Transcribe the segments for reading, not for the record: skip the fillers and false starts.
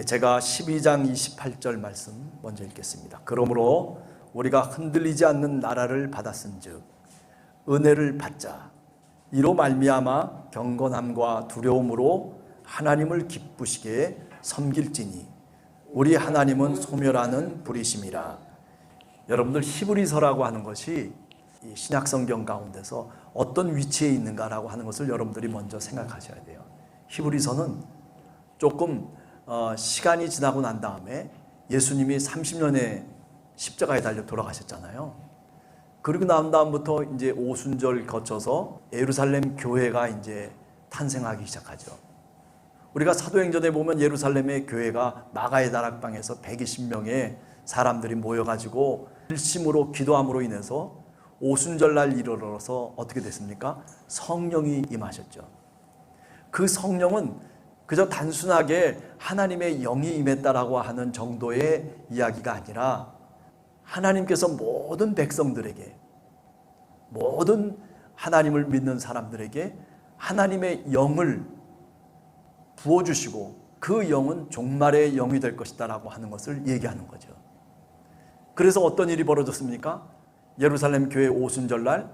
제가 12장 28절 말씀 먼저 읽겠습니다. 그러므로 우리가 흔들리지 않는 나라를 받았은즉 은혜를 받자. 이로 말미암아 경건함과 두려움으로 하나님을 기쁘시게 섬길지니 우리 하나님은 소멸하는 불이심이라. 여러분들, 히브리서라고 하는 것이 이 신약성경 가운데서 어떤 위치에 있는가라고 하는 것을 여러분들이 먼저 생각하셔야 돼요. 히브리서는 조금 시간이 지나고 난 다음에 예수님이 30년에 십자가에 달려 돌아가셨잖아요. 그리고 난 다음부터 이제 오순절 거쳐서 예루살렘 교회가 이제 탄생하기 시작하죠. 우리가 사도행전에 보면 예루살렘의 교회가 마가의 다락방에서 120명의 사람들이 모여가지고 일심으로 기도함으로 인해서 오순절날 이르러서 어떻게 됐습니까? 성령이 임하셨죠. 그 성령은 그저 단순하게 하나님의 영이 임했다라고 하는 정도의 이야기가 아니라 하나님께서 모든 백성들에게, 모든 하나님을 믿는 사람들에게 하나님의 영을 부어주시고 그 영은 종말의 영이 될 것이다 라고 하는 것을 얘기하는 거죠. 그래서 어떤 일이 벌어졌습니까? 예루살렘 교회 오순절날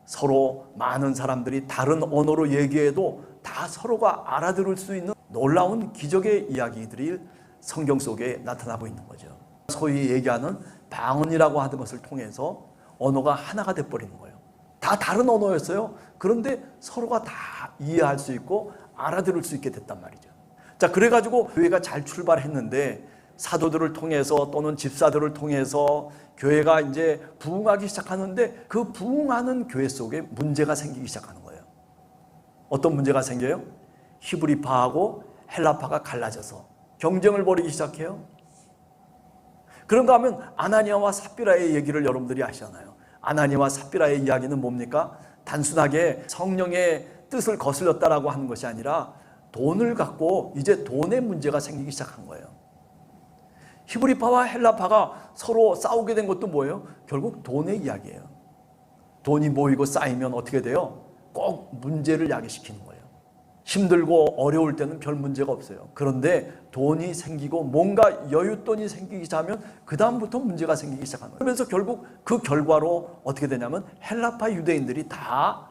서로 많은 사람들이 다른 언어로 얘기해도 다 서로가 알아들을 수 있는 놀라운 기적의 이야기들이 성경 속에 나타나고 있는 거죠. 소위 얘기하는 방언이라고 하는 것을 통해서 언어가 하나가 돼버리는 거예요. 다 다른 언어였어요. 그런데 서로가 다 이해할 수 있고 알아들을 수 있게 됐단 말이죠. 자, 그래가지고 교회가 잘 출발했는데 사도들을 통해서 또는 집사들을 통해서 교회가 이제 부흥하기 시작하는데 그 부흥하는 교회 속에 문제가 생기기 시작하는 거예요. 어떤 문제가 생겨요? 히브리파하고 헬라파가 갈라져서 경쟁을 벌이기 시작해요. 그런가 하면 아나니아와 삽비라의 얘기를 여러분들이 아시잖아요. 아나니아와 삽비라의 이야기는 뭡니까? 단순하게 성령의 뜻을 거슬렸다라고 하는 것이 아니라 돈을 갖고 이제 돈의 문제가 생기기 시작한 거예요. 히브리파와 헬라파가 서로 싸우게 된 것도 뭐예요? 결국 돈의 이야기예요. 돈이 모이고 쌓이면 어떻게 돼요? 꼭 문제를 야기시키는 거예요. 힘들고 어려울 때는 별 문제가 없어요. 그런데 돈이 생기고 뭔가 여윳돈이 생기기 시작하면 그 다음부터 문제가 생기기 시작하는 거예요. 그러면서 결국 그 결과로 어떻게 되냐면 헬라파 유대인들이 다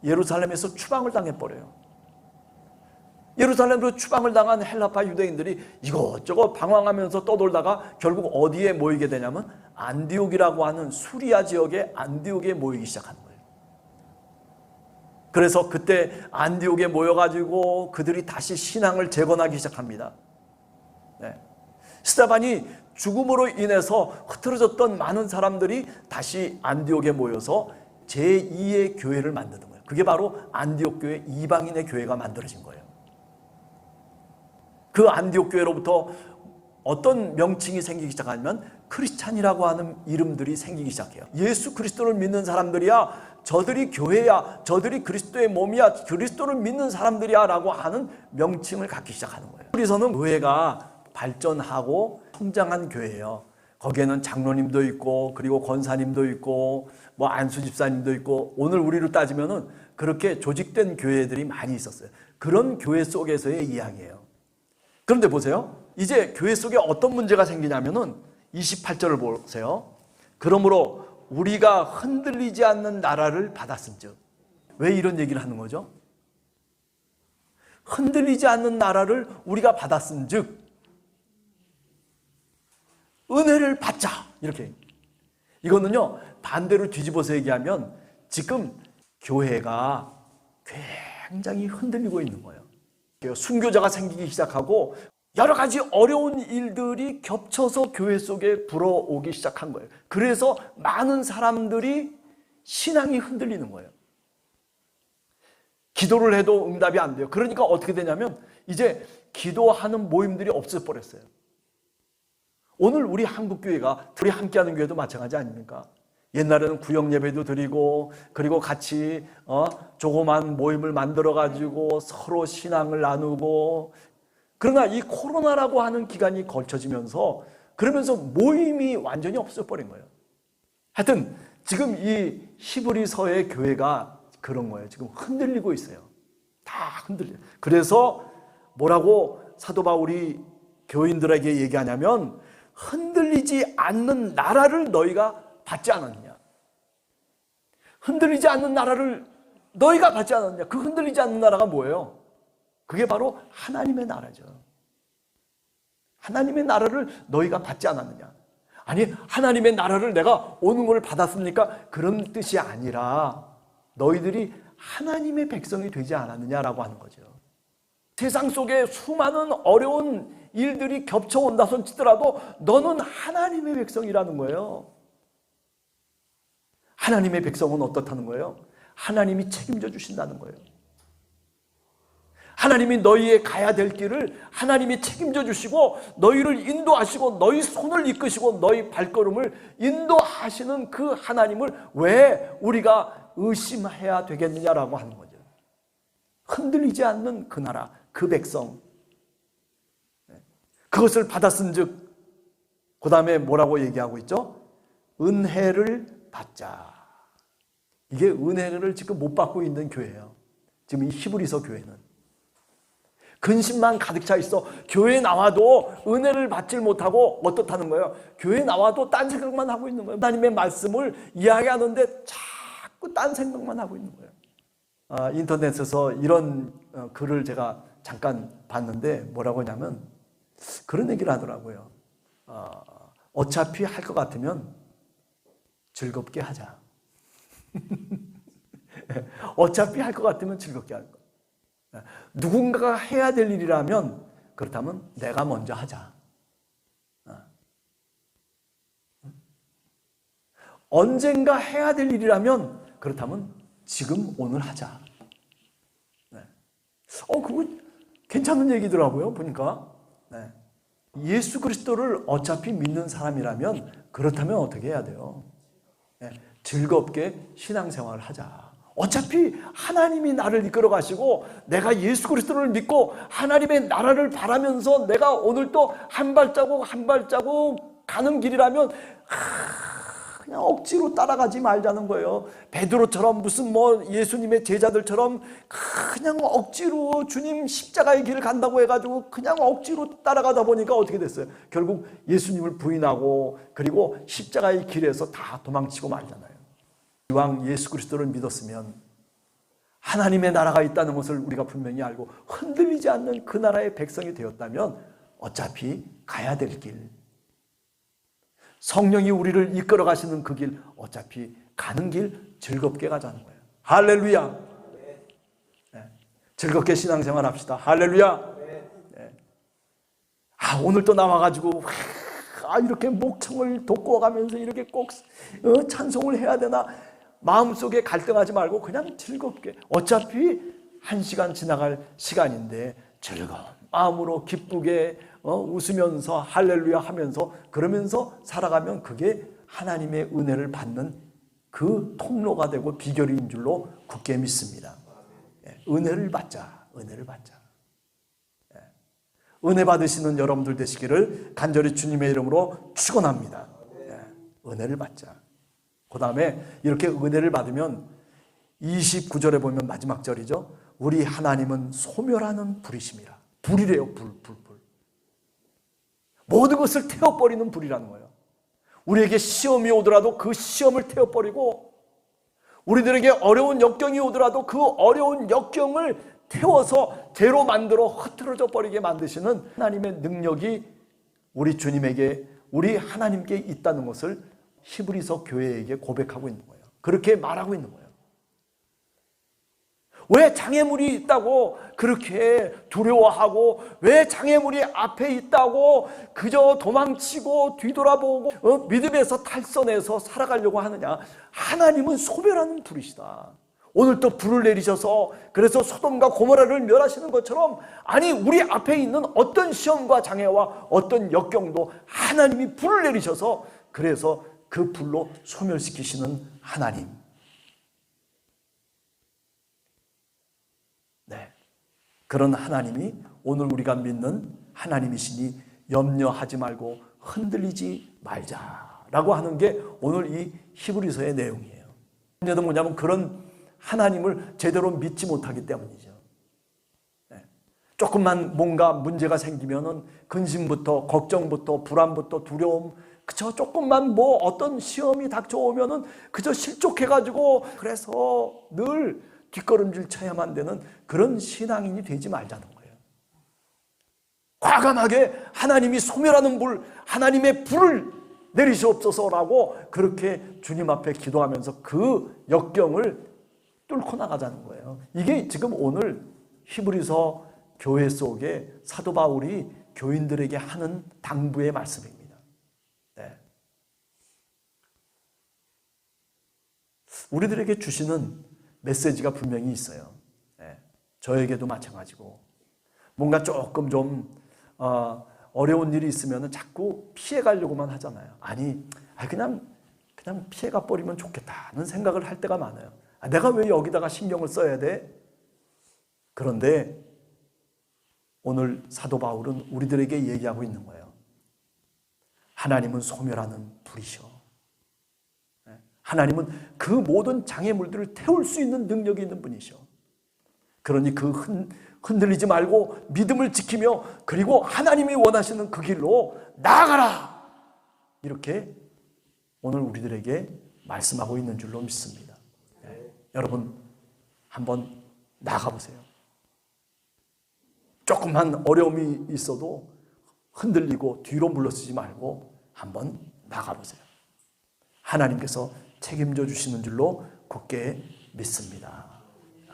예루살렘에서 추방을 당해버려요. 예루살렘으로 추방을 당한 헬라파 유대인들이 이것저것 방황하면서 떠돌다가 결국 어디에 모이게 되냐면 안디옥이라고 하는 수리아 지역의 안디옥에 모이기 시작하는 거예요. 그래서 그때 안디옥에 모여가지고 그들이 다시 신앙을 재건하기 시작합니다. 스데반이 죽음으로 인해서 흐트러졌던 많은 사람들이 다시 안디옥에 모여서 제2의 교회를 만드는 거예요. 그게 바로 안디옥 교회, 이방인의 교회가 만들어진 거예요. 그 안디옥 교회로부터 어떤 명칭이 생기기 시작하면 크리스찬이라고 하는 이름들이 생기기 시작해요. 예수 그리스도를 믿는 사람들이야, 저들이 교회야, 저들이 그리스도의 몸이야, 그리스도를 믿는 사람들이야 라고 하는 명칭을 갖기 시작하는 거예요. 그래서는 교회가 발전하고 성장한 교회예요. 거기에는 장로님도 있고 그리고 권사님도 있고 뭐 안수 집사님도 있고, 오늘 우리로 따지면은 그렇게 조직된 교회들이 많이 있었어요. 그런 교회 속에서의 이야기예요. 그런데 보세요. 이제 교회 속에 어떤 문제가 생기냐면은 28절을 보세요. 그러므로 우리가 흔들리지 않는 나라를 받았은즉. 왜 이런 얘기를 하는 거죠? 흔들리지 않는 나라를 우리가 받았은즉 은혜를 받자. 이렇게. 이거는요, 반대로 뒤집어서 얘기하면 지금 교회가 굉장히 흔들리고 있는 거예요. 순교자가 생기기 시작하고 여러 가지 어려운 일들이 겹쳐서 교회 속에 불어오기 시작한 거예요. 그래서 많은 사람들이 신앙이 흔들리는 거예요. 기도를 해도 응답이 안 돼요. 그러니까 어떻게 되냐면 이제 기도하는 모임들이 없어버렸어요. 오늘 우리 한국교회가, 우리 함께하는 교회도 마찬가지 아닙니까? 옛날에는 구역 예배도 드리고 그리고 같이 조그만 모임을 만들어 가지고 서로 신앙을 나누고, 그러나 이 코로나라고 하는 기간이 걸쳐지면서 그러면서 모임이 완전히 없어버린 거예요. 하여튼 지금 이 히브리서의 교회가 그런 거예요. 지금 흔들리고 있어요. 다 흔들려요. 그래서 뭐라고 사도 바울이 교인들에게 얘기하냐면 흔들리지 않는 나라를 너희가 받지 않았느냐. 흔들리지 않는 나라를 너희가 받지 않았느냐. 그 흔들리지 않는 나라가 뭐예요? 그게 바로 하나님의 나라죠. 하나님의 나라를 너희가 받지 않았느냐. 아니, 하나님의 나라를 내가 오는 걸 받았습니까? 그런 뜻이 아니라 너희들이 하나님의 백성이 되지 않았느냐라고 하는 거죠. 세상 속에 수많은 어려운 일들이 겹쳐온다 손 치더라도 너는 하나님의 백성이라는 거예요. 하나님의 백성은 어떻다는 거예요? 하나님이 책임져 주신다는 거예요. 하나님이 너희의 가야 될 길을 하나님이 책임져 주시고 너희를 인도하시고 너희 손을 이끄시고 너희 발걸음을 인도하시는 그 하나님을 왜 우리가 의심해야 되겠느냐라고 하는 거죠. 흔들리지 않는 그 나라, 그 백성, 그것을 받았은 즉 그 다음에 뭐라고 얘기하고 있죠? 은혜를 받자. 이게 은혜를 지금 못 받고 있는 교회예요. 지금 이 히브리서 교회는 근심만 가득 차 있어. 교회에 나와도 은혜를 받질 못하고 어떻다는 거예요? 교회에 나와도 딴 생각만 하고 있는 거예요. 하나님의 말씀을 이야기하는데 자꾸 딴 생각만 하고 있는 거예요. 인터넷에서 이런 글을 제가 잠깐 봤는데 뭐라고 하냐면 그런 얘기를 하더라고요. 어차피 할 것 같으면 즐겁게 하자. 어차피 할 것 같으면 즐겁게 할 것. 누군가가 해야 될 일이라면 그렇다면 내가 먼저 하자. 언젠가 해야 될 일이라면 그렇다면 지금 오늘 하자. 그거 괜찮은 얘기더라고요. 보니까 예수 그리스도를 어차피 믿는 사람이라면 그렇다면 어떻게 해야 돼요? 즐겁게 신앙생활을 하자. 어차피 하나님이 나를 이끌어 가시고 내가 예수 그리스도를 믿고 하나님의 나라를 바라면서 내가 오늘 또 한 발자국 한 발자국 가는 길이라면 그냥 억지로 따라가지 말자는 거예요. 베드로처럼 무슨 예수님의 제자들처럼 그냥 억지로 주님 십자가의 길을 간다고 해가지고 그냥 억지로 따라가다 보니까 어떻게 됐어요? 결국 예수님을 부인하고 그리고 십자가의 길에서 다 도망치고 말잖아요. 이왕 예수 그리스도를 믿었으면 하나님의 나라가 있다는 것을 우리가 분명히 알고 흔들리지 않는 그 나라의 백성이 되었다면 어차피 가야 될 길, 성령이 우리를 이끌어 가시는 그 길, 어차피 가는 길 즐겁게 가자는 거예요. 할렐루야. 즐겁게 신앙생활 합시다. 할렐루야. 오늘 또 나와가지고 이렇게 목청을 돋구어가면서 이렇게 꼭 찬송을 해야 되나 마음속에 갈등하지 말고 그냥 즐겁게 어차피 1시간 지나갈 시간인데 즐거운 마음으로 기쁘게 웃으면서 할렐루야 하면서 그러면서 살아가면 그게 하나님의 은혜를 받는 그 통로가 되고 비결인 줄로 굳게 믿습니다. 은혜를 받자. 은혜를 받자. 은혜 받으시는 여러분들 되시기를 간절히 주님의 이름으로 축원합니다. 은혜를 받자. 그 다음에 이렇게 은혜를 받으면 29절에 보면 마지막 절이죠. 우리 하나님은 소멸하는 불이심이라. 불이래요. 불. 모든 것을 태워버리는 불이라는 거예요. 우리에게 시험이 오더라도 그 시험을 태워버리고 우리들에게 어려운 역경이 오더라도 그 어려운 역경을 태워서 죄로 만들어 흐트러져 버리게 만드시는 하나님의 능력이 우리 주님에게 우리 하나님께 있다는 것을 히브리서 교회에게 고백하고 있는 거예요. 그렇게 말하고 있는 거예요. 왜 장애물이 있다고 그렇게 두려워하고 왜 장애물이 앞에 있다고 그저 도망치고 뒤돌아보고 믿음에서 탈선해서 살아가려고 하느냐. 하나님은 소멸하는 불이시다. 오늘 또 불을 내리셔서 그래서 소돔과 고모라를 멸하시는 것처럼 아니 우리 앞에 있는 어떤 시험과 장애와 어떤 역경도 하나님이 불을 내리셔서 그래서 그 불로 소멸시키시는 하나님. 그런 하나님이 오늘 우리가 믿는 하나님이시니 염려하지 말고 흔들리지 말자라고 하는 게 오늘 이 히브리서의 내용이에요. 문제는 뭐냐면 그런 하나님을 제대로 믿지 못하기 때문이죠. 조금만 뭔가 문제가 생기면은 근심부터 걱정부터 불안부터 두려움, 그저 조금만 뭐 어떤 시험이 닥쳐오면은 그저 실족해가지고 그래서 늘 뒷걸음질 쳐야만 되는 그런 신앙인이 되지 말자는 거예요. 과감하게 하나님이 소멸하는 불, 하나님의 불을 내리시옵소서라고 그렇게 주님 앞에 기도하면서 그 역경을 뚫고 나가자는 거예요. 이게 지금 오늘 히브리서 교회 속에 사도 바울이 교인들에게 하는 당부의 말씀입니다. 네. 우리들에게 주시는 메시지가 분명히 있어요. 네. 저에게도 마찬가지고 뭔가 조금 좀 어려운 일이 있으면 자꾸 피해가려고만 하잖아요. 아니 그냥 피해가 버리면 좋겠다는 생각을 할 때가 많아요. 내가 왜 여기다가 신경을 써야 돼? 그런데 오늘 사도 바울은 우리들에게 얘기하고 있는 거예요. 하나님은 소멸하는 불이셔. 하나님은 그 모든 장애물들을 태울 수 있는 능력이 있는 분이셔. 그러니 그 흔들리지 말고 믿음을 지키며 그리고 하나님이 원하시는 그 길로 나아가라. 이렇게 오늘 우리들에게 말씀하고 있는 줄로 믿습니다. 여러분 한번 나가보세요. 조금만 어려움이 있어도 흔들리고 뒤로 물러서지 말고 한번 나가보세요. 하나님께서 책임져 주시는 줄로 굳게 믿습니다.